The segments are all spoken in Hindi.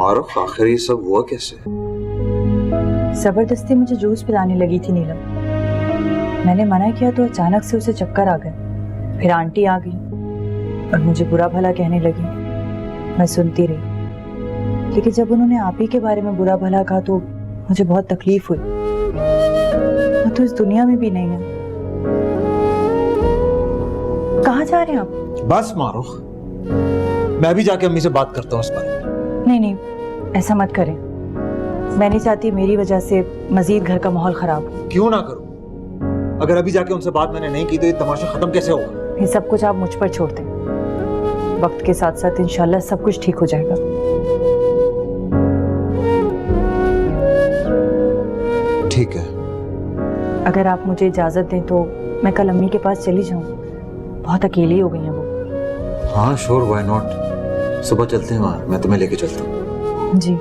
मारूफ आखिर ये सब हुआ कैसे? जबरदस्ती मुझे जूस पिलाने लगी थी नीलम। मैंने मना किया तो अचानक से उसे चक्कर आ गए। फिर आंटी आ गई और मुझे बुरा भला कहने लगी। मैं सुनती रही, लेकिन जब उन्होंने आप ही के बारे में बुरा भला कहा तो मुझे बहुत तकलीफ हुई। वो तो इस दुनिया में भी नहीं है। कहाँ जा रहे हैं आप? बस मारूफ, मैं भी जाके अम्मी से बात करता हूँ इस बारे में। नहीं नहीं, ऐसा मत करें। मैं नहीं चाहती मेरी वजह से मजीद घर का माहौल खराब हो। क्यों ना करूं? अगर अभी जाके उनसे बात मैंने नहीं की तो ये तमाशा खत्म कैसे होगा? ये सब कुछ आप मुझ पर छोड़ दें। वक्त के साथ साथ इंशाल्लाह सब कुछ ठीक हो जाएगा। ठीक है। अगर आप मुझे इजाजत दें तो मैं कल अम्मी के पास चली जाऊं। बहुत अकेली हो गई हैं वो। हाँ श्योर, व्हाई नॉट। सुबह चलते हैं वहाँ, मैं तुम्हें लेके चलता हूँ। जी।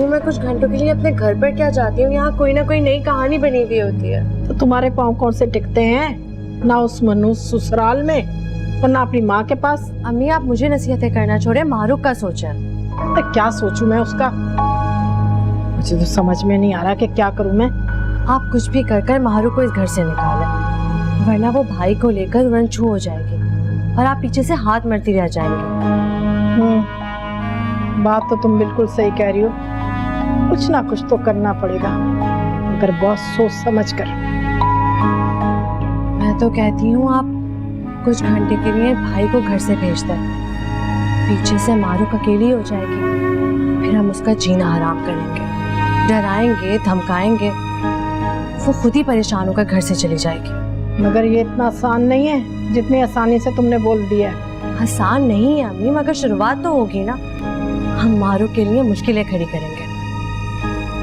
मैं कुछ घंटों के लिए अपने घर पर क्या जाती हूँ, यहाँ कोई ना कोई नई कहानी बनी हुई होती है। तो तुम्हारे पाँव कौन से टिकते हैं? ना उस मनुष्य ससुराल में और ना अपनी माँ के पास। अम्मी आप मुझे नसीहतें करना छोड़े, मारूफ का सोचें। तो क्या सोचूं मैं उसका? मुझे तो समझ में नहीं आ रहा कि क्या करूं मैं। आप कुछ भी कर कर मारूफ को इस घर से निकालें, वरना वो भाई को लेकर रणछू हो जाएगी और आप पीछे से हाथ मरती रह जाएंगे। बात तो तुम बिल्कुल सही कह रही हो। कुछ ना कुछ तो करना पड़ेगा, मगर बहुत सोच समझ कर। मैं तो कहती हूँ आप कुछ घंटे के लिए भाई को घर से भेज दें। पीछे से मारूफ अकेली हो जाएगी, फिर हम उसका जीना हराम करेंगे, डराएंगे, धमकाएंगे, वो खुद ही परेशान होकर घर से चली जाएगी। मगर ये इतना आसान नहीं है जितनी आसानी से तुमने बोल दिया है। आसान नहीं है अम्मी, मगर शुरुआत तो होगी ना। हम मारूफ के लिए मुश्किलें खड़ी करेंगे,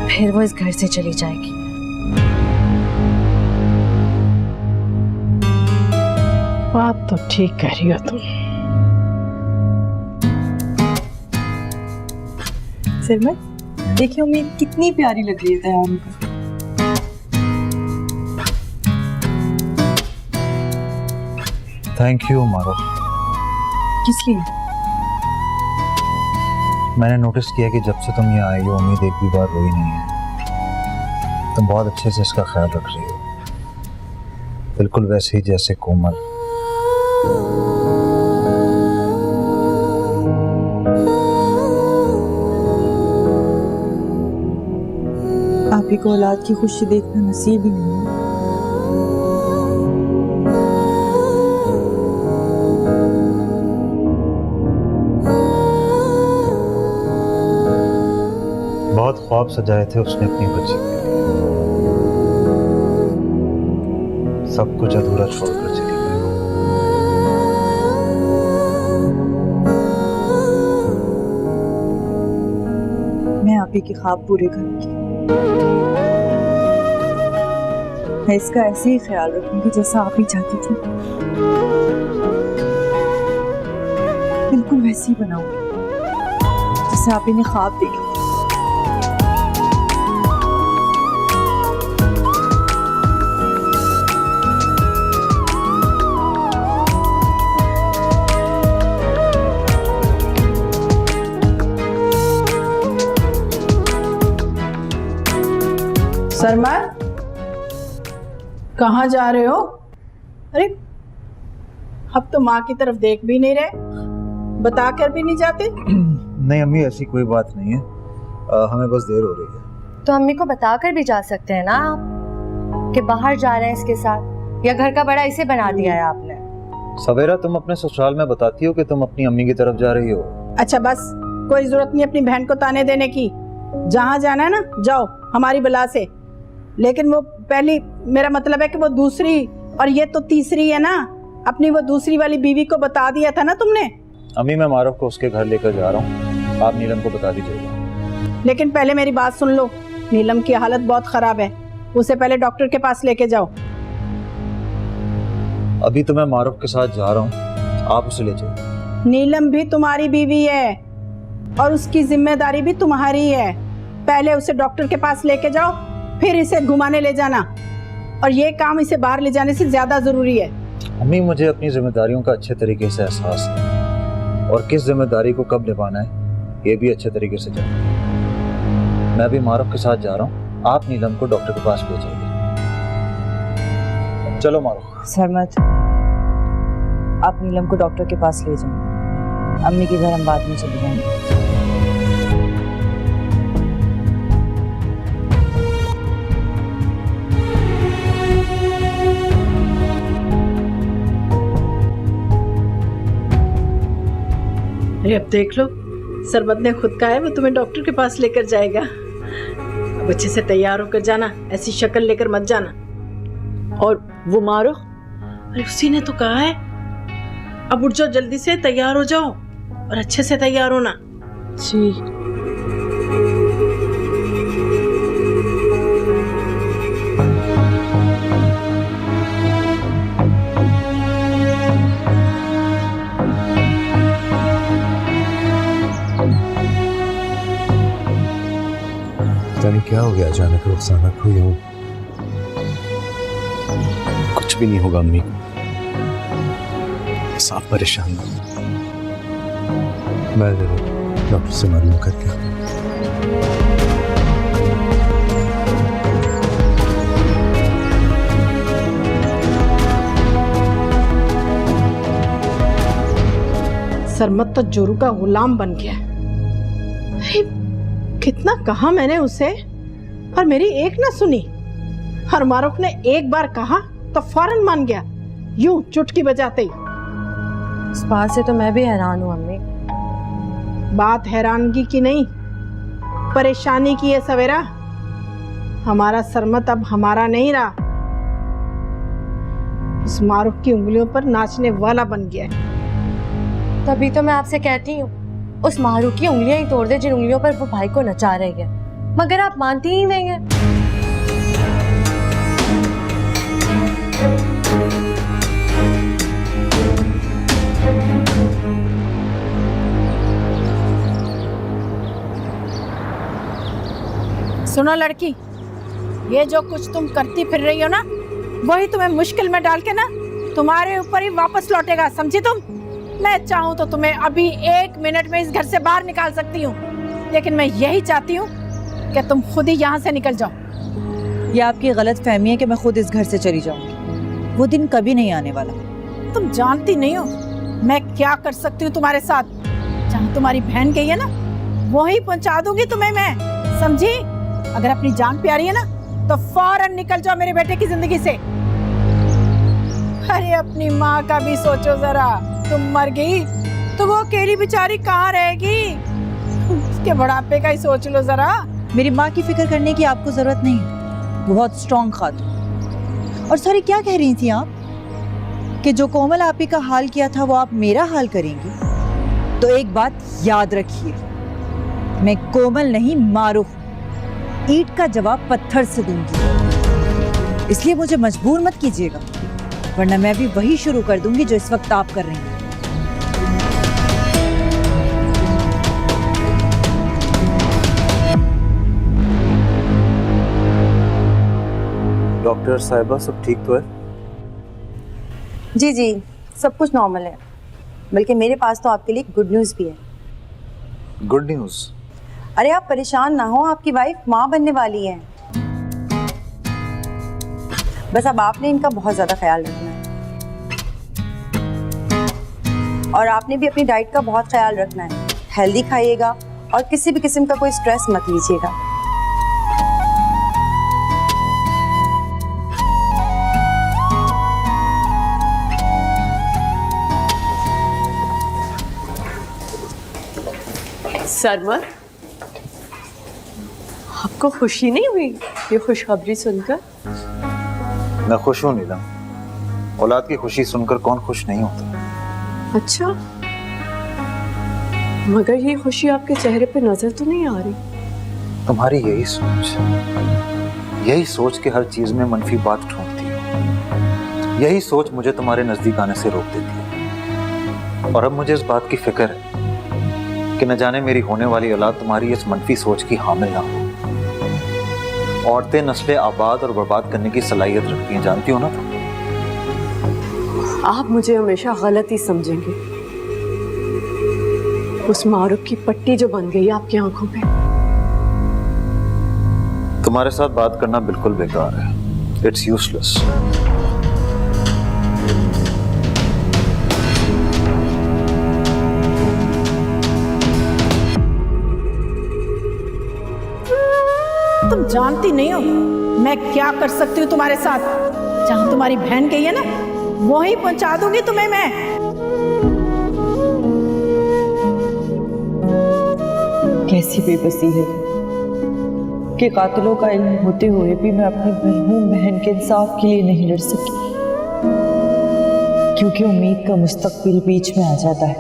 फिर वो इस घर से चली जाएगी। बात तो ठीक कह रही हो तुम। सिरमत, देखिए उम्मीद कितनी प्यारी लग रही है तैयारी पर। थैंक यू मारूफ। किस लिए? मैंने नोटिस किया कि जब से तुम यहाँ आई हो उम्मीद एक भी बार रोई नहीं है। तुम बहुत अच्छे से इसका ख्याल रख रही हो, बिल्कुल वैसे ही जैसे कोमल। आप ही को औलाद की खुशी देखना नसीब ही नहीं है। बहुत ख्वाब सजाए थे उसने अपनी बच्ची के लिए, सब कुछ अधूरा छोड़कर चली गई। मैं आप ही के ख्वाब पूरे करूंगी। मैं इसका ऐसे ही ख्याल रखूंगी जैसा आप ही चाहती थी। बिल्कुल वैसे ही बनाऊंगी जैसे आप ही ने ख्वाब देखे। सरमन, कहाँ जा रहे हो? अरे अब तो माँ की तरफ देख भी नहीं रहे, बता कर भी नहीं जाते। नहीं अम्मी, ऐसी कोई बात नहीं है, हमें बस देर हो रही है। तो अम्मी को बता कर भी जा सकते हैं ना आप कि बाहर जा रहे हैं इसके साथ, या घर का बड़ा इसे बना दिया है आपने। सवेरा तुम अपने ससुराल में बताती हो कि तुम अपनी अम्मी की तरफ जा रही हो। अच्छा बस, कोई जरूरत नहीं अपनी बहन को ताने देने की। जहाँ जाना है ना जाओ हमारी बला से, लेकिन वो पहली, मेरा मतलब है कि वो दूसरी और ये तो तीसरी है ना। अपनी वो दूसरी वाली बीवी को बता दिया था ना तुमने। अम्मी मैं मारूफ को उसके घर लेकर जा रहा हूँ, आप नीलम को बता दीजिएगा। लेकिन पहले मेरी बात सुन लो, नीलम की हालत बहुत खराब है, उसे पहले डॉक्टर के पास लेके जाओ। अभी तो मैं मारूफ के साथ जा रहा हूँ, आप उसे ले जाइए। नीलम भी तुम्हारी बीवी है और उसकी जिम्मेदारी भी तुम्हारी है। पहले उसे डॉक्टर के पास लेके जाओ, फिर इसे घुमाने ले जाना, और ये काम इसे बाहर ले जाने से ज्यादा जरूरी है। अम्मी, मुझे अपनी जिम्मेदारियों का अच्छे तरीके से एहसास है और किस जिम्मेदारी को कब निभाना है ये भी अच्छे तरीके से जानता हूं। मैं भी मारूफ के साथ जा रहा हूँ, आप नीलम को डॉक्टर के पास भेजिए। चलो मारूफ। सरमत, आप नीलम को डॉक्टर के पास ले जाओ। अम्मी के घर हम बाद में चले जाएंगे। अरे अब देख लो, सरबत ने खुद कहा है वो तुम्हें डॉक्टर के पास लेकर जाएगा। अब अच्छे से तैयार होकर जाना, ऐसी शक्ल लेकर मत जाना। और वो मारो, अरे उसी ने तो कहा है। अब उठ जाओ, जल्दी से तैयार हो जाओ और अच्छे से तैयार होना। जी। पता नहीं क्या हो गया अचानक रुखसाना को। यूं कुछ भी नहीं होगा अम्मी को, साफ परेशान हूं। मैं डॉक्टर से मालूम करके सरमत तो जोरू का गुलाम बन गया। अरे कितना कहा मैंने उसे, और मेरी एक ना सुनी। और मारूफ ने एक बार कहा तो फौरन मान गया, यूं चुटकी बजाते ही। इस बात से तो मैं भी हैरान हूँ अम्मी। बात हैरानगी की नहीं, परेशानी की है सवेरा। हमारा सरमत अब हमारा नहीं रहा, उस मारूफ की उंगलियों पर नाचने वाला बन गया है। तभी तो मैं आपसे कहती हूँ, उस मारू की उंगलियां ही तोड़ दे जिन उंगलियों पर वो भाई को नचा रही है, मगर आप मानती ही नहीं है। सुनो लड़की, ये जो कुछ तुम करती फिर रही हो ना, वही तुम्हें मुश्किल में डाल के ना तुम्हारे ऊपर ही वापस लौटेगा, समझी तुम? मैं चाहूँ तो तुम्हें अभी 1 मिनट में इस घर से बाहर निकाल सकती हूँ, लेकिन मैं यही चाहती हूँ कि तुम खुद ही यहाँ से निकल जाओ। ये आपकी गलत फहमी है कि मैं खुद इस घर से चली जाऊंगी। वो दिन कभी नहीं आने वाला। तुम जानती नहीं हो मैं क्या कर सकती हूँ तुम्हारे साथ। जहाँ तुम्हारी बहन गई है ना, वहीं पहुँचा दूंगी तुम्हें मैं, समझी? अगर अपनी जान प्यारी है ना तो फौरन निकल जाओ मेरे बेटे की जिंदगी से। अरे अपनी माँ का भी सोचो जरा, तुम मर गई तो वो अकेली बेचारी कहाँ रहेगी? उसके बुढ़ापे का ही सोच लो जरा। मेरी माँ की फिक्र करने की आपको जरूरत नहीं है, वो बहुत स्ट्रॉन्ग खातून। और सॉरी, क्या कह रही थी आप कि जो कोमल आपी का हाल किया था वो आप मेरा हाल करेंगी? तो एक बात याद रखिए, मैं कोमल नहीं मारूफ, ईंट का जवाब पत्थर से दूंगी। इसलिए मुझे मजबूर मत कीजिएगा, वरना मैं भी वही शुरू कर दूंगी जो इस वक्त आप कर रही हैं। डॉक्टर साहिबा, सब ठीक तो है? जी जी, सब कुछ नॉर्मल है। बल्कि मेरे पास तो आपके लिए गुड न्यूज़ भी है। Good news? अरे आप परेशान ना हो, आपकी वाइफ माँ बनने वाली है। बस अब आपने इनका बहुत ज़्यादा ख्याल रखना है, और आपने भी अपनी डाइट का बहुत ख्याल रखना है। हेल्दी खाइएगा और किसी भी किस्म का कोई स्ट्रेस मत लीजिएगा। सरमत, आपको खुशी नहीं हुई ये खुशखबरी सुनकर? मैं खुश हूँ नीलम, औलाद की खुशी सुनकर कौन खुश नहीं होता। अच्छा, मगर ये खुशी आपके चेहरे पे नजर तो नहीं आ रही। तुम्हारी यही सोच के हर चीज में मनफी बात ढूंढती है। यही सोच मुझे तुम्हारे नजदीक आने से रोक देती है। और अब मुझे इस बात की फिक्र है कि न जाने मेरी होने वाली औलाद तुम्हारी इस मनफी सोच की हामिल ना हो। औरतें नस्लें आबाद और बर्बाद करने की सलाहियत रखती हैं, जानती हो ना तुम? आप मुझे हमेशा गलत ही समझेंगे। उस मारूफ की पट्टी जो बन गई आपकी आंखों पे। तुम्हारे साथ बात करना बिल्कुल बेकार है। It's useless. तुम जानती नहीं हो मैं क्या कर सकती हूँ तुम्हारे साथ। जहां तुम्हारी बहन गई है ना, वहीं पहुंचा दूंगी तुम्हें मैं। कैसी बेबसी है कि कातिलों का इल्म होते हुए भी मैं अपनी बहन के इंसाफ के लिए नहीं लड़ सकी, क्योंकि उम्मीद का मुस्तकबिल बीच में आ जाता है।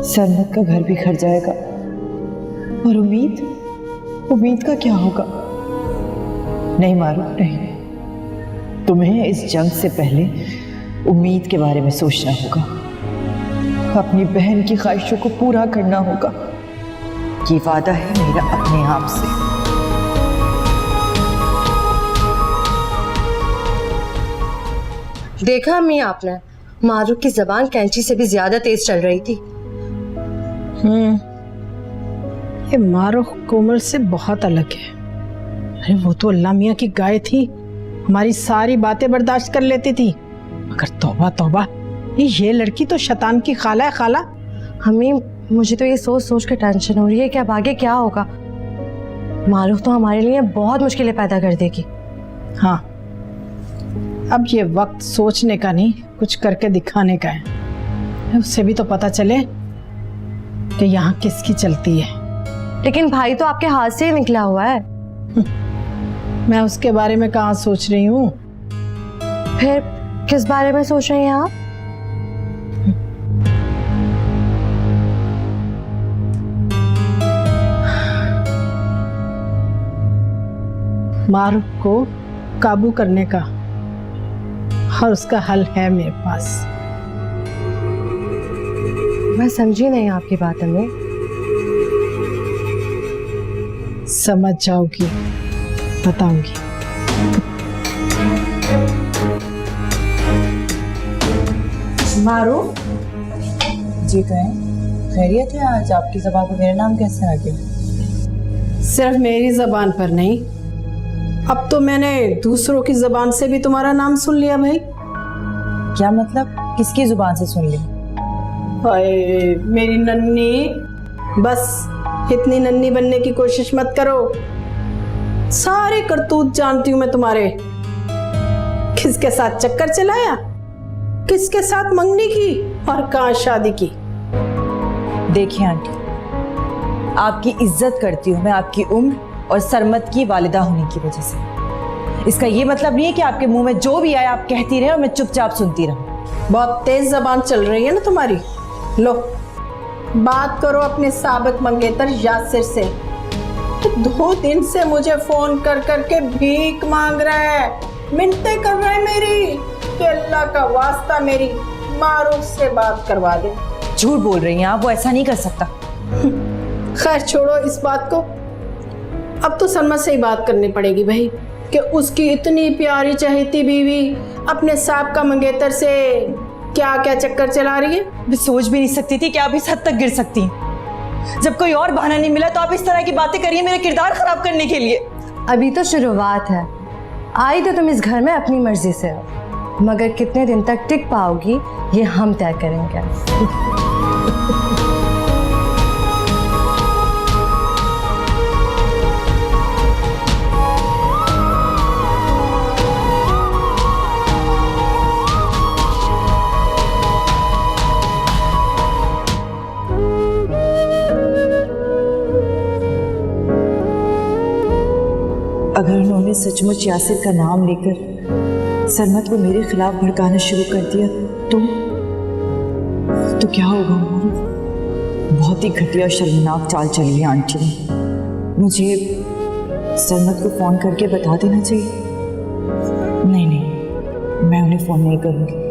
सरमत का घर भी खर जाएगा, और उम्मीद का क्या होगा? नहीं मारूफ, नहीं। तुम्हें इस जंग से पहले उम्मीद के बारे में सोचना होगा, अपनी बहन की ख्वाहिशों को पूरा करना होगा। ये वादा है मेरा अपने आप से। देखा अम्मी आपने, मारूफ की जबान कैंची से भी ज्यादा तेज चल रही थी। ये मारूफ कोमल से बहुत अलग है। अरे वो तो अल्लाह मियाँ की गाय थी, हमारी सारी बातें बर्दाश्त कर लेती थी। मगर तौबा तौबा, ये लड़की तो शैतान की खाला है, खाला। अम्मी मुझे तो ये सोच सोच के टेंशन हो रही है कि अब आगे क्या होगा। मारूफ तो हमारे लिए बहुत मुश्किलें पैदा कर देगी। हाँ, अब ये वक्त सोचने का नहीं, कुछ करके दिखाने का है। उससे भी तो पता चले कि यहाँ किसकी चलती है। लेकिन भाई तो आपके हाथ से ही निकला हुआ है। मैं उसके बारे में कहाँ सोच रही हूँ। फिर किस बारे में सोच रही हैं आप? मारूफ को काबू करने का, और उसका हल है मेरे पास। मैं समझी नहीं आपकी बात में। समझ जाओगी, बताऊंगी। मारूफ जी, कहें खैरियत है? आज आपकी ज़बान पर मेरा नाम कैसे आ गया? सिर्फ मेरी जबान पर नहीं, अब तो मैंने दूसरों की जबान से भी तुम्हारा नाम सुन लिया भाई। क्या मतलब? किसकी जुबान से सुन ली? हाय मेरी नन्नी, बस इतनी नन्नी बनने की कोशिश मत करो। सारे करतूत जानती हूँ मैं तुम्हारे। किसके साथ चक्कर चलाया, किसके साथ मंगनी की, और कहाँ शादी की। देखिए आंटी, आपकी इज्जत करती हूँ मैं आपकी उम्र और सरमत की वालिदा होने की वजह से। इसका ये मतलब नहीं है कि आपके मुंह में जो भी आया आप कहती रहे और मैं चुपचाप सुनती रहूं। बहुत तेज जबान चल रही है ना तुम्हारी। लो बात करो अपने साबिक मंगेतर यासिर से। 2 दिन से मुझे फोन कर करके भीख मांग रहा है, मिन्नतें कर रहा है मेरी कि अल्लाह का वास्ता मेरी मारूफ से बात करवा दे। झूठ बोल रही हैं आप, वो ऐसा नहीं कर सकता। खैर छोड़ो इस बात को। अब तो सरमत से ही बात करनी पड़ेगी भाई, कि उसकी इतनी प्यारी चहेती बीवी अपने साहब का मंगेतर से क्या क्या चक्कर चला रही है। मैं सोच भी नहीं सकती थी कि आप इस हद तक गिर सकती हैं। जब कोई और बहाना नहीं मिला तो आप इस तरह की बातें करिए मेरे किरदार खराब करने के लिए। अभी तो शुरुआत है। आई तो तुम इस घर में अपनी मर्जी से हो, मगर कितने दिन तक टिक पाओगी ये हम तय करेंगे। अगर उन्होंने सचमुच यासिर का नाम लेकर सरमत को मेरे खिलाफ भड़काना शुरू कर दिया तो क्या होगा? बहुत ही घटिया और शर्मनाक चाल चली है आंटी ने। मुझे सरमत को फोन करके बता देना चाहिए। नहीं, मैं उन्हें फोन नहीं करूंगी।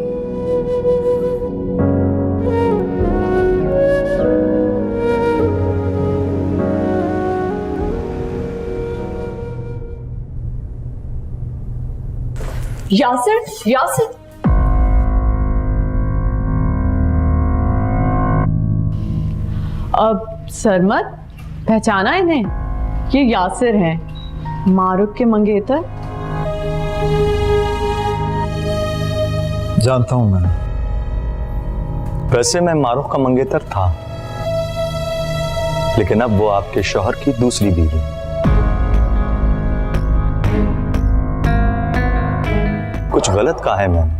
यासिर, यासिर। अब सरमत पहचाना इन्हें? ये यासिर हैं, मारूफ के मंगेतर। जानता हूं मैं। वैसे मैं मारूफ का मंगेतर था, लेकिन अब वो आपके शौहर की दूसरी बीवी। कुछ गलत कहा है मैंने?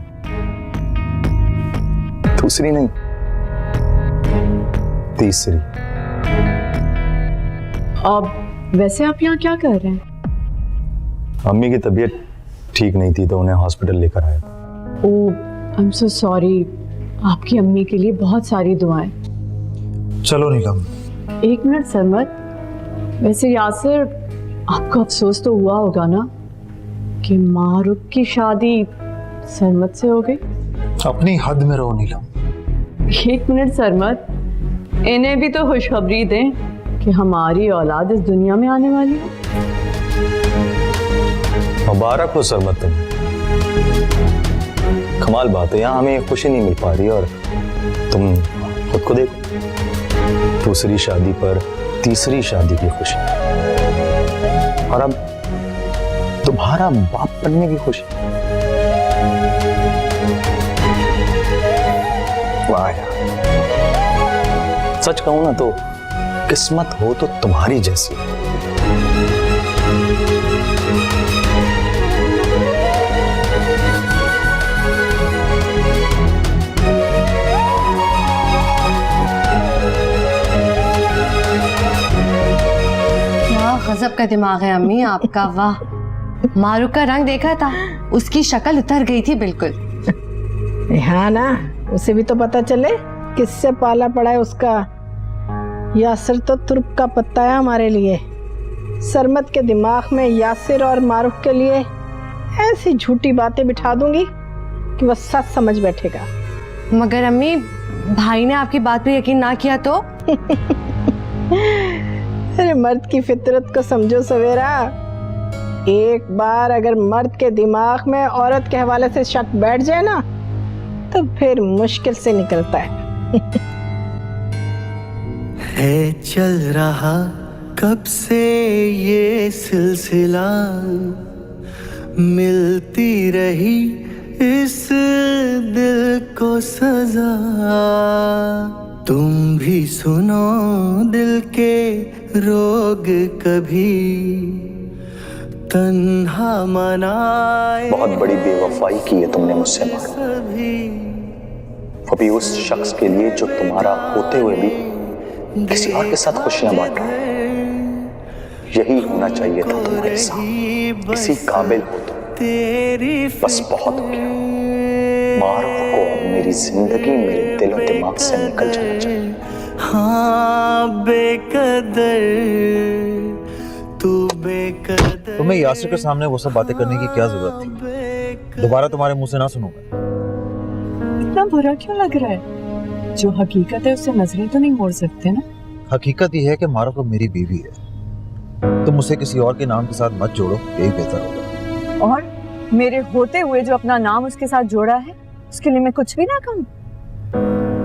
दूसरी नहीं, तीसरी। अब वैसे आप यहाँ क्या कर रहे हैं? अम्मी की तबीयत ठीक नहीं थी तो उन्हें हॉस्पिटल लेकर आया। ओह, आई एम सो सॉरी। आपकी अम्मी के लिए बहुत सारी दुआएं। चलो नीलम। एक मिनट सरमत, वैसे यासिर, आपको अफसोस तो हुआ होगा ना कि मारूफ की शादी सरमत से हो गई? अपनी हद में रहो नीलम। एक मिनट सरमत, इन्हें भी तो खुशखबरी दें कि हमारी औलाद इस दुनिया में आने वाली है। मुबारक हो सरमत तुम्हें। कमाल बात है, यहाँ हमें खुशी नहीं मिल पा रही और तुम खुद को देखो, दूसरी शादी पर तीसरी शादी की खुशी, और अब तुम्हारा बाप बनने की खुशी। वाह यार, सच कहूं ना तो किस्मत हो तो तुम्हारी जैसी। गजब का दिमाग है अम्मी आपका, वाह। मारूफ का रंग देखा था, उसकी शक्ल उतर गई थी बिल्कुल। हाँ ना, उसे भी तो पता चले किससे पाला पड़ा है उसका। यासिर तो तुर्क का पत्ता है हमारे लिए। सरमत के दिमाग में यासिर और मारूफ के लिए ऐसी झूठी बातें बिठा दूंगी कि वह सच समझ बैठेगा। मगर अम्मी, भाई ने आपकी बात पे यकीन ना किया तो? अरे मर्द की फितरत को समझो सवेरा। एक बार अगर मर्द के दिमाग में औरत के हवाले से शक बैठ जाए ना, तो फिर मुश्किल से निकलता है चल रहा कब से ये सिलसिला, मिलती रही इस दिल को सजा। तुम भी सुनो दिल के रोग कभी तन्हा मनाए। बहुत बड़ी बेवफाई की है तुमने मुझसे मारूफ, वो भी उस शख्स के लिए जो तुम्हारा होते हुए भी किसी और के साथ खुशियां बांट रहा है। यही होना चाहिए था तुम्हारे साथ, इसी काबिल हो तुम। बस बहुत हो गया। मारूफ को अब मेरी जिंदगी, मेरे दिल और दिमाग से निकल जाना चाहिए। हाँ बेकदर तू बेकदर। तुम्हें यासिर के सामने वो सब बातें करने की क्या जरूरत थी? दोबारा तुम्हारे मुंह से ना सुनूंगा। इतना बुरा क्यों लग रहा है? जो हकीकत है उससे नजरें तो नहीं मोड़ सकते ना। हकीकत यह है कि मारूफ अब मेरी बीवी है। तुम उसे किसी और के नाम के साथ मत जोड़ो, यही बेहतर होगा। और मेरे होते हुए जो अपना नाम उसके साथ जोड़ा है, उसके लिए मैं कुछ भी ना कहूं।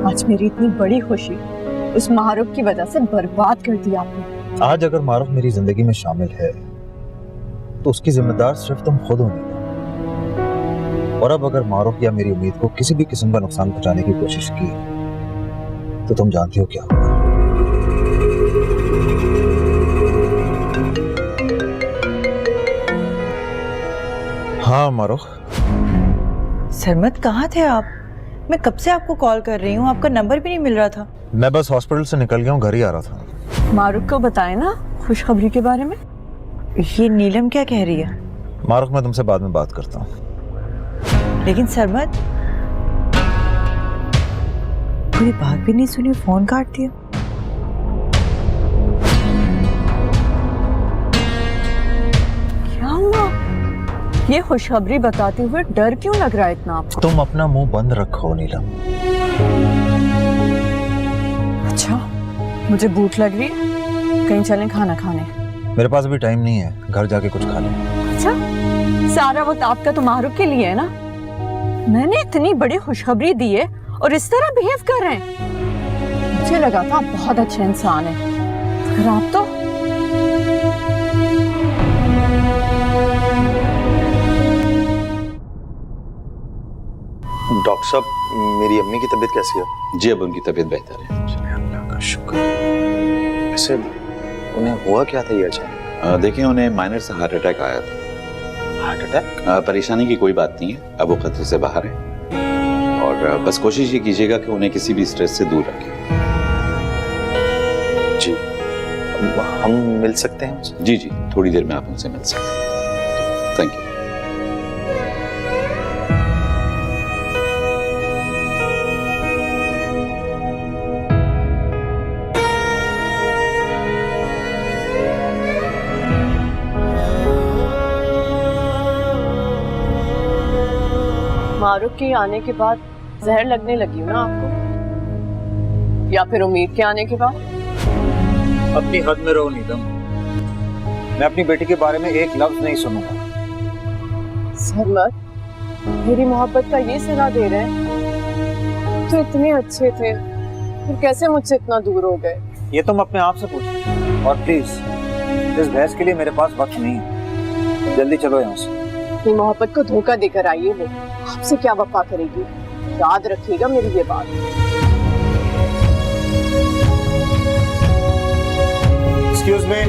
आज मेरी इतनी बड़ी खुशी उस मारूफ की वजह से बर्बाद कर दी आपने। आज अगर मारूफ मेरी जिंदगी में शामिल है तो उसकी जिम्मेदार सिर्फ तुम खुद हो नीलम। और अब अगर मारूफ या मेरी उम्मीद को किसी भी किस्म का नुकसान पहुंचाने की कोशिश की तो तुम जानती हो क्या होगा। हाँ मारूफ। सरमत, कहाँ थे आप? मैं कब से आपको कॉल कर रही हूँ, आपका नंबर भी नहीं मिल रहा था। मैं बस हॉस्पिटल से निकल गया हूँ, घर ही आ रहा था। मारूफ को बताए ना खुशखबरी के बारे में। ये नीलम क्या कह रही है? मारूफ, मैं तुमसे बाद में बात करता हूँ। लेकिन सरमत, कोई बात भी नहीं सुनी, फोन काट दिया। क्या हुआ? ये खुशखबरी बताते हुए डर क्यों लग रहा है इतना आपको? तुम अपना मुंह बंद रखो नीलम। अच्छा, मुझे भूख लग रही है, कहीं चलें खाना खाने। मेरे पास अभी टाइम नहीं है, घर जाके कुछ खा लें। अच्छा, सारा वक्त आपका तो मारूफ के लिए है ना? मैंने इतनी बड़ी खुशखबरी दी है और इस तरह बिहेव कर रहे हैं। मुझे लगा था आप बहुत अच्छे इंसान हैं, मगर आप तो डॉक्टर साहब, मेरी अम्मी की तबीयत कैसी है? जी अब उनकी तबीयत बेहतर है। चलिए, अल्लाह का शुक्र। वैसे उन्हें हुआ क्या था ये अचानक? देखिए उन्हें माइनर सा हार्ट अटैक आया था। Heart attack? परेशानी की कोई बात नहीं है, अब वो खतरे से बाहर है और बस कोशिश ये कीजिएगा कि उन्हें किसी भी स्ट्रेस से दूर रखें। जी, हम मिल सकते हैं? जी जी, थोड़ी देर में आप उनसे मिल सकते हैं। Thank you. मारूफ के आने के बाद जहर लगने लगी हो ना आपको, या फिर उम्मीद के आने के बाद? अपनी हद में रहो नीलम, मैं अपनी बेटी के बारे में एक लफ्ज नहीं सुनूंगा। सरमत, मेरी मोहब्बत का ये सिला दे रहे हैं? तो इतने अच्छे थे, फिर कैसे मुझसे इतना दूर हो गए? ये तुम अपने आप से पूछो, और प्लीज इस बहस के लिए मेरे पास वक्त नहीं है, जल्दी चलो यहाँ से। अपनी मोहब्बत को धोखा देकर आई है वो, आपसे क्या वफा करेगी? याद रखिएगा मेरी ये बात। Excuse me.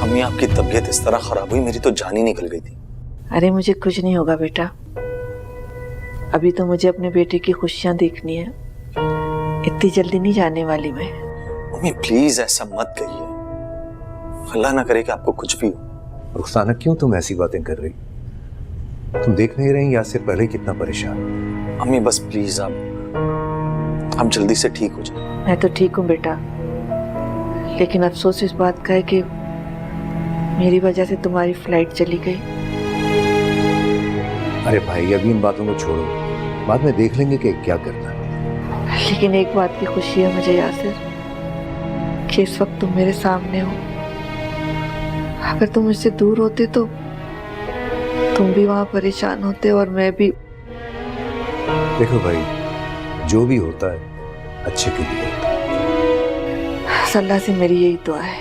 अम्मी, आपकी तबीयत इस तरह खराब हुई, मेरी तो जान ही निकल गई थी। अरे मुझे कुछ नहीं होगा बेटा, अभी तो मुझे अपने बेटे की खुशियां देखनी है, इतनी जल्दी नहीं जाने वाली मैं। मम्मी प्लीज ऐसा मत कहिए, अल्लाह ना करे कि आपको कुछ भी हो। रुखसाना, क्यों तुम ऐसी बातें कर रही? तुम देख नहीं रही यासिर पहले कितना परेशान? अम्मी बस प्लीज आप जल्दी से ठीक हो जाए। मैं तो ठीक हूँ बेटा, लेकिन अफसोस इस बात का है कि मेरी वजह से तुम्हारी फ्लाइट चली गई। अरे भाई, अभी इन बातों को छोड़ो, बाद में देख लेंगे कि क्या करना है। लेकिन एक बात की खुशी है मुझे यासिर, कि इस वक्त तुम मेरे सामने हो। अगर तुम मुझसे दूर होते तो तुम भी वहां परेशान होते और मैं भी। देखो भाई, जो भी होता है अच्छे के लिए होता है। अल्लाह से मेरी यही दुआ है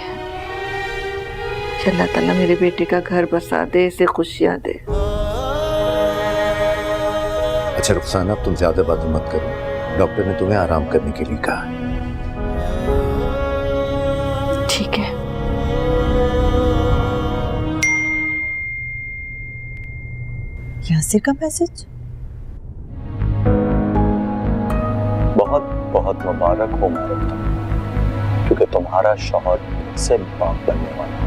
कि अल्लाह ताला मेरे बेटे का घर बसा दे, इसे खुशियां दे। अच्छा रुखसाना, अब तुम ज्यादा बातें मत करो, डॉक्टर ने तुम्हें आराम करने के लिए कहा है। ठीक है। यासिर का मैसेज? बहुत बहुत मुबारक हो मारूफ तुम्हें, क्योंकि तुम्हारा शौहर से बाप बनने वाला है।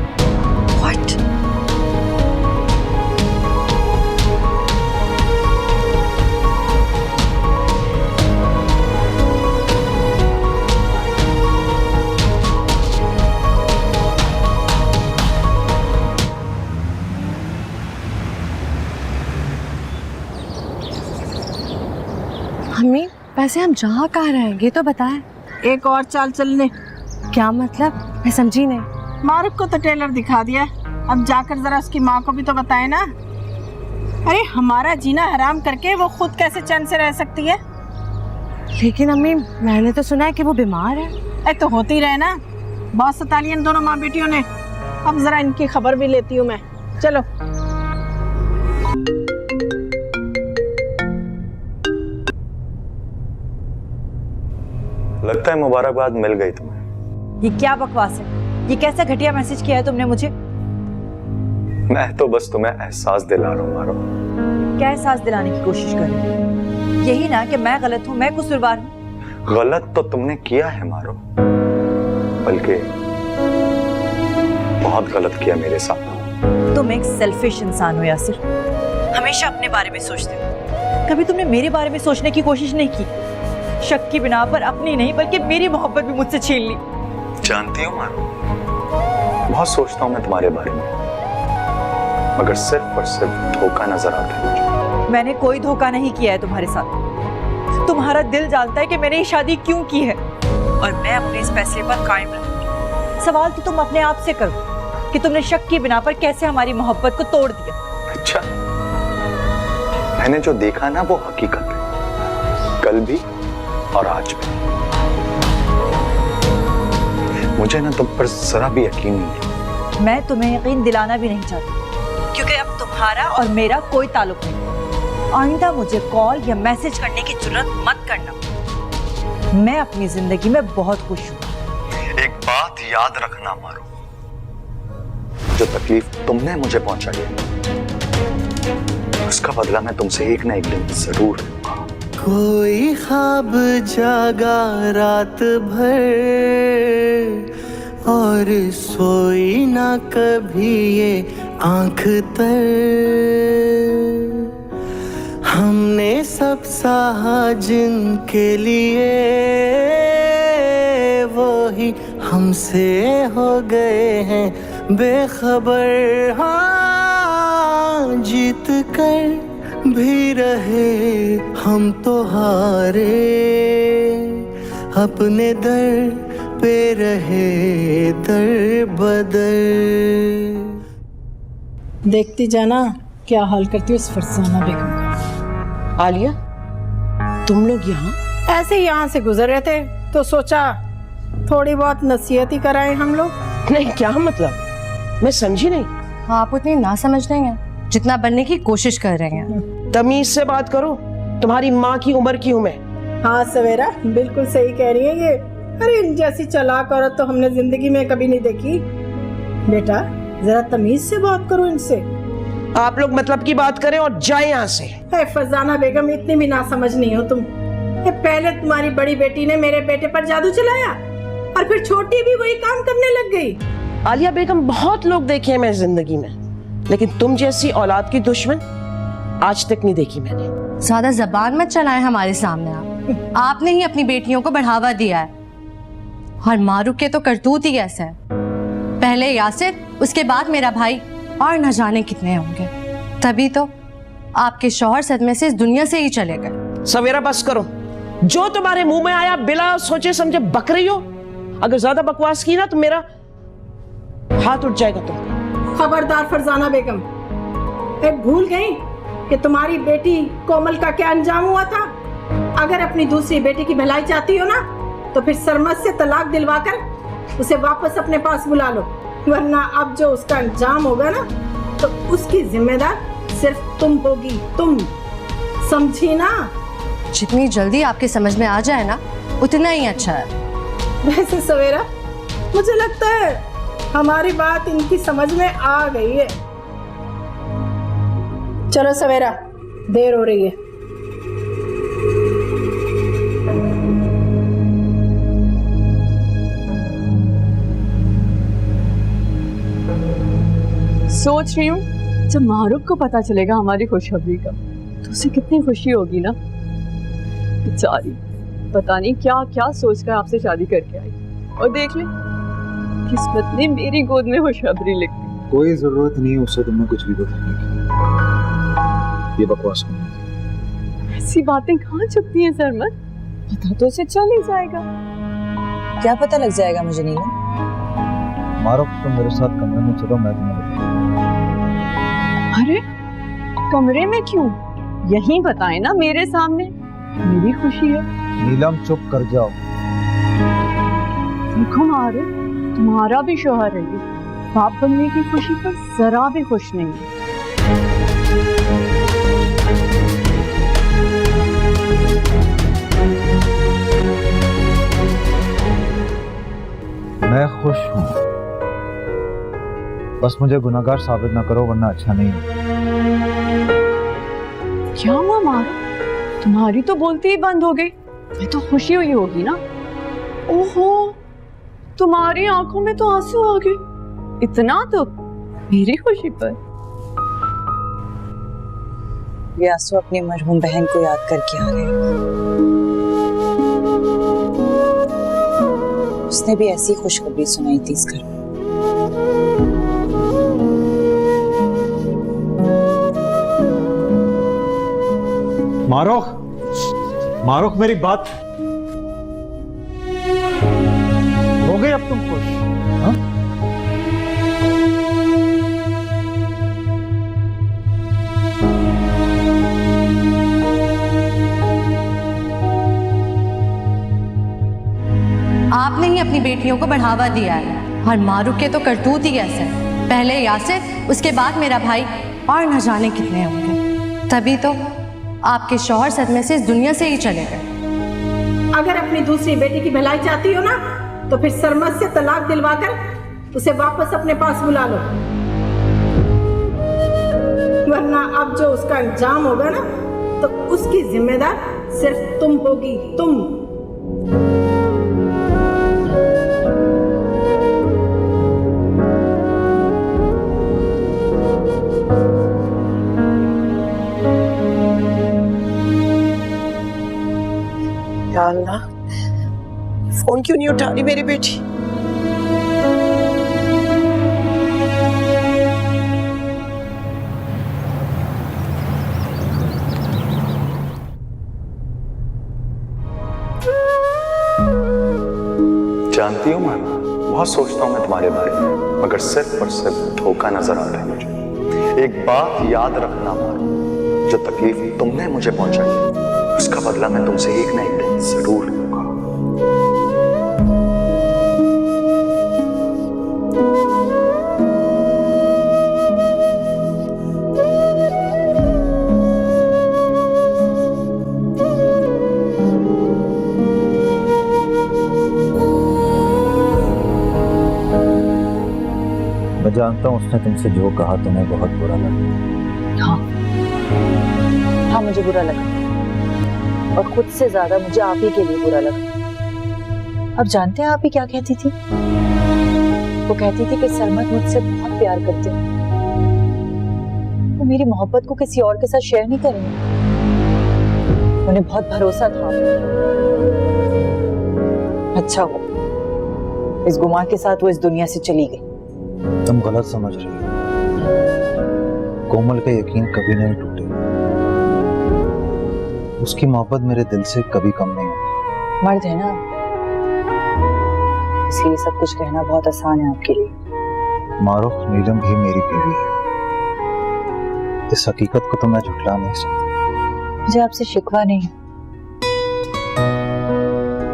What? अम्मी, वैसे हम जहाँ कहाँ रहेंगे तो बताएं। एक और चाल चलने। क्या मतलब? मैं समझी नहीं। मारूफ को तो टेलर दिखा दिया, अब जाकर जरा उसकी माँ को भी तो बताए ना। अरे हमारा जीना हराम करके वो खुद कैसे चैन से रह सकती है? लेकिन अम्मी, मैंने तो सुना है कि वो बीमार है। अरे तो होती रहे ना, बहुत सताली इन दोनों माँ बेटियों ने। अब जरा इनकी खबर भी लेती हूँ मैं, चलो। लगता है मुबारकबाद मिल गई तुम्हें। ये क्या बकवास है? ये कैसा घटिया मैसेज किया है तुमने मुझे? मैं तो बस तुम्हें एहसास दिला रहा हूँ मारूफ। क्या एहसास दिलाने की कोशिश कर रही हो? यही ना कि मैं गलत हूँ, मैं कसूरवार हूँ। गलत तो तुमने किया है मारूफ, बल्कि बहुत गलत किया मेरे साथ। तुम एक सेल्फिश इंसान हो यासिर, हमेशा अपने बारे में सोचते हो। कभी तुमने मेरे बारे में सोचने की कोशिश नहीं की। शक की बिना पर अपनी नहीं बल्कि मेरी मोहब्बत भी मुझसे छीन ली। जानती हूँ मारूफ, बहुत सोचता हूँ मैं तुम्हारे बारे में, मगर सिर्फ और सिर्फ धोखा नजर आता है मुझे। मैंने कोई धोखा नहीं किया है तुम्हारे साथ। तुम्हारा दिल जानता है कि मैंने ये शादी क्यों की है, और मैं अपने इस फैसले पर कायम रहूंगी। सवाल तो तुम अपने आप से करो कि तुमने शक की बिना पर कैसे हमारी मोहब्बत को तोड़ दिया। अच्छा, मैंने जो देखा ना वो हकीकत है, कल भी और आज भी। मुझे ना तुम पर जरा भी यकीन नहीं है। मैं तुम्हें यकीन दिलाना भी नहीं चाहती, क्योंकि अब तुम्हारा और मेरा कोई ताल्लुक नहीं। आइंदा मुझे कॉल या मैसेज करने की जरूरत मत करना। मैं अपनी जिंदगी में बहुत खुश हूँ। एक बात याद रखना मारो, जो तकलीफ तुमने मुझे पहुंचाई है उसका बदला मैं तुमसे एक ना एक दिन जरूर लूंगा। कोई ख्वाब जागा रात भर और सोई ना कभी ये आंख तर। हमने सब सहा जिनके लिए वो ही हमसे हो गए हैं बेखबर। हाँ, जीत कर भी रहे हम तो हारे, अपने दर पे रहे दर बदर। देखती जाना क्या हाल करती है उस फरसाना बेगम का। आलिया, तुम लोग यहाँ? ऐसे ही यहाँ से गुजर रहे थे तो सोचा थोड़ी बहुत नसीहत ही कराएं हम लोग। नहीं, क्या मतलब? मैं समझी नहीं। हाँ, आप उतनी ना समझ नहीं है जितना बनने की कोशिश कर रहे हैं। तमीज से बात करो, तुम्हारी माँ की उम्र की हूँ मैं। हाँ सवेरा, बिल्कुल सही कह रही है ये। अरे इन जैसी चालाक औरत तो हमने जिंदगी में कभी नहीं देखी। बेटा जरा तमीज से बात करो इनसे। आप लोग मतलब की बात करें और जाए यहाँ से। फरजाना बेगम, इतनी भी ना समझ नहीं हो तुम। पहले तुम्हारी बड़ी बेटी ने मेरे बेटे पर जादू चलाया और फिर छोटी भी वही काम करने लग गई। आलिया बेगम, बहुत लोग देखे हैं मैं जिंदगी में, लेकिन तुम जैसी औलाद की दुश्मन आज तक नहीं देखी मैंने। ज्यादा जबान मत चलाएं हमारे सामने। आपने ही अपनी बेटियों को बढ़ावा दिया है और मारूफ के तो करतूत ही ऐसा है। पहले यासिर, उसके बाद मेरा भाई, और न जाने कितने होंगे। तभी तो आपके शौहर सदमे से इस दुनिया से ही चले गए। सवेरा बस करो, जो तुम्हारे मुंह में आया बिला सोचे समझे बक रही हो। अगर ज्यादा बकवास की ना तो मेरा हाथ उठ जाएगा तुम। खबरदार फरजाना बेगम, भूल गई कि तुम्हारी बेटी कोमल का क्या अंजाम हुआ था। अगर अपनी दूसरी बेटी की भलाई चाहती हो ना तो फिर सरमद से तलाक दिलवाकर उसे वापस अपने पास बुला लो, वरना अब जो उसका अंजाम होगा ना तो उसकी जिम्मेदार सिर्फ तुम होगी। तुम समझी ना? जितनी जल्दी आपके समझ में आ जाए ना उतना ही अच्छा है। वैसे सवेरा, मुझे लगता है हमारी बात इनकी समझ में आ गई है। चलो सवेरा, देर हो रही है। सोच रही हूँ जब मारूफ को पता चलेगा हमारी खुशखबरी का तो उसे कितनी खुशी होगी ना। बेचारी पता नहीं क्या क्या सोचकर आपसे शादी करके आई, और देख ले किस्मत ने मेरी गोद में खुशखबरी लिख दी। कोई जरूरत नहीं है उससे तुम्हें कुछ भी बताने की। ये बकवास नहीं। ऐसी बातें कहाँ छुपती हैं सरमद? पता तो उसे चल ही जाएगा। क्या पता लग जाएगा मुझे नीलम? मारो, तुम मेरे साथ कमरे में चलो, मैं तुम्हें बताऊंगा। अरे कमरे में क्यों? यहीं बताए ना मेरे सामने, मेरी खुशी है। नीलम चुप कर जाओ। देखो मारे, तुम्हारा भी शौहर है, बाप बनने की खुशी पर जरा भी खुश नहीं है। मैं खुश हूँ, बस मुझे गुनाहगार साबित ना करो वरना अच्छा नहीं है। क्या हुआ मारो? तुम्हारी तो बोलती ही बंद हो गई। मैं तो खुशी हुई होगी ना। ओहो, तुम्हारी आंखों में तो आंसू आ गए। इतना तो मेरी खुशी पर। ये आंसू अपनी मरहूम बहन को याद करके आ रहे हैं। उसने भी ऐसी खुशखबरी सुनाई थी इस घर में। मारूख, मारूख मेरी बात हो गई अब तुम खुश? हाँ? आपने ही अपनी बेटियों को बढ़ावा दिया है और मारूफ के तो करतूत ही ऐसे हैं। पहले यासिर, उसके बाद मेरा भाई, और न जाने कितने होंगे। तभी तो आपके शौहर सदमे से इस दुनिया से ही चले गए। अगर अपनी दूसरी बेटी की भलाई चाहती हो ना, तो फिर सरमद से तलाक दिलवाकर उसे वापस अपने पास बुला लो, वरना अब जो उसका अंजाम होगा ना, तो उसकी जिम्मेदार सिर्फ तुम होगी, तुम। या अल्लाह, फोन क्यों नहीं उठा रही मेरी बेटी? जानती हूँ मैं, बहुत सोचता हूँ मैं तुम्हारे बारे में, मगर सिर्फ और सिर्फ धोखा नजर आ रहा है मुझे। एक बात याद रखना मारो, जो तकलीफ तुमने मुझे पहुंचाई, उसका बदला मैं तुमसे एक ना एक दिन जरूर लूंगा। मैं जानता हूँ उसने तुमसे जो कहा तुम्हें बहुत बुरा लगा। हाँ, मुझे बुरा लगा, और खुद से ज्यादा मुझे आप ही के लिए बुरा लगा। अब जानते हैं आप ही क्या कहती थी? वो कहती थी कि सरमद मुझसे बहुत प्यार करते हैं, वो मेरी मोहब्बत को किसी और के साथ शेयर नहीं करेंगे। उन्हें बहुत भरोसा था। अच्छा हो, इस गुमान के साथ वो इस दुनिया से चली गई। तुम गलत समझ रही हो। कोमल का यकीन कभी नहीं टूटेगा। उसकी मोहब्बत मेरे दिल से कभी कम नहीं होगी। मर्द है ना, इसलिए सब कुछ कहना बहुत आसान है आपके लिए। मारूफ, नीलम भी मेरी बीवी है। इस हकीकत को तो मैं झुठला नहीं सकता। मुझे आपसे शिकवा नहीं है।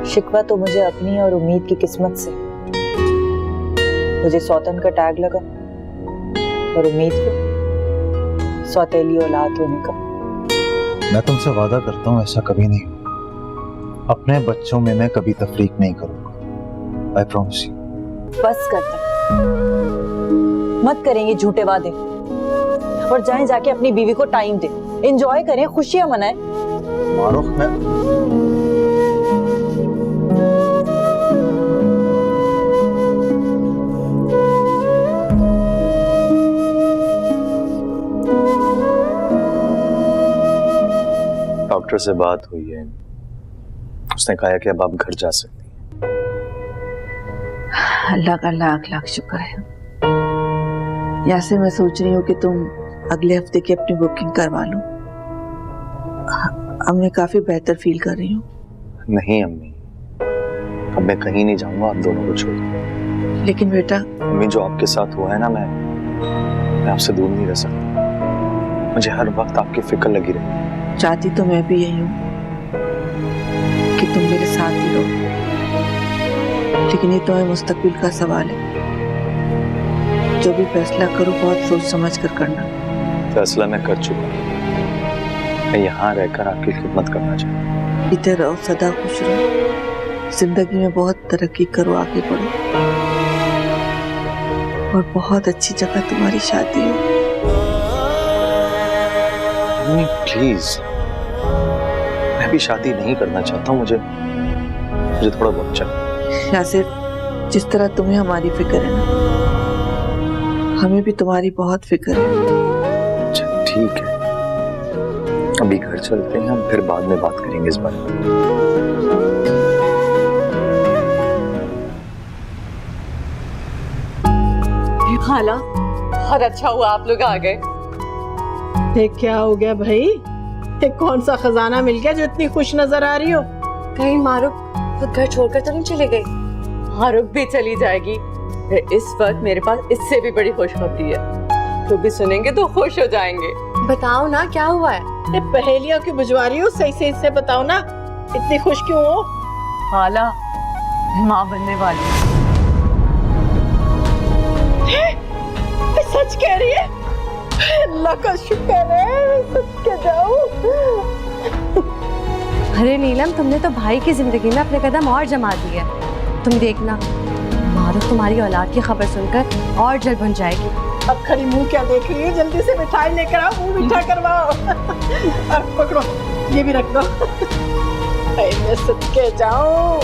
शिकवा तो मुझे अपनी और उम्मीद की किस्मत से। मुझे सौतन का टैग लगा और उम्मीद को सौतेली औलाद होने का। मैं तुमसे वादा करता हूँ ऐसा कभी नहीं होगा। अपने बच्चों में मैं कभी तफरीक नहीं करूंगा। I promise you. बस करते, मत करेंगे झूठे वादे, और जाएं जाके अपनी बीवी को टाइम दें, एंजॉय करें, खुशियां मनाएं। मारूफ, मैं डॉक्टर से बात हुई है, उसने कहा है कि अब आप घर जा सकती हैं। अल्लाह का लाख लाख शुक्र है। यासे मैं सोच रही हूँ कि तुम अगले हफ्ते की अपनी बुकिंग करवा लो। अब मैं काफी बेहतर फील कर रही हूँ। नहीं अम्मी, अब मैं कहीं नहीं जाऊंगा आप दोनों को छोड़। लेकिन बेटा, अम्मी जो आपके साथ हुआ है ना, मैं आपसे दूर नहीं रह सकता। मुझे हर वक्त आपकी फिक्र लगी रही। चाहती तो मैं भी यही हूँ कि तुम मेरे साथ ही रहो, लेकिन ये तो है मुस्तकबिल का सवाल है। जो भी फैसला करो बहुत सोच समझ कर करना। फैसला मैं कर चुका हूँ। मैं यहाँ रहकर आपकी खिदमत करना चाहता हूँ। इधर रहो, सदा खुश रहो, जिंदगी में बहुत तरक्की करो, आगे बढ़ो, और बहुत अच्छी जगह तुम्हारी शादी हो। प्लीज, मैं भी शादी नहीं करना चाहता हूँ। मुझे थोड़ा बहुत चाहिए। यासिर, जिस तरह तुम्हें हमारी फिक्र है ना, हमें भी तुम्हारी बहुत फिक्र है। अच्छा ठीक है, अभी घर चलते हैं, हम फिर बाद में बात करेंगे इस बारे में। खाला, बहुत अच्छा हुआ आप लोग आ गए। ये क्या हो गया भाई? ये कौन सा खजाना मिल गया जो इतनी खुश नजर आ रही हो? कहीं मारूफ खुद घर छोड़कर तो नहीं चले गई? मारूफ भी चली जाएगी, इस वक्त मेरे पास इससे भी बड़ी खुशखबरी है, तो भी सुनेंगे तो खुश हो जाएंगे। बताओ ना क्या हुआ है। ये पहेलियों की बुझवारी हो, सही से इससे बताओ ना, इतनी खुश क्यों हो? खाला मैं माँ बनने वाली हूँ। ये सच कह रही है? अल्लाह का शुक्र है, सच कह जाओ। अरे नीलम, तुमने तो भाई की जिंदगी में अपने कदम और जमा दिए। तुम देखना, मारूफ तुम्हारी औलाद की खबर सुनकर और जल भुन जाएगी। अब खड़ी मुंह क्या देख रही है? जल्दी से मिठाई लेकर आओ, मुंह मीठा करवाओ। अब पकड़ो, ये भी रख दो। मैं सच कह जाऊं,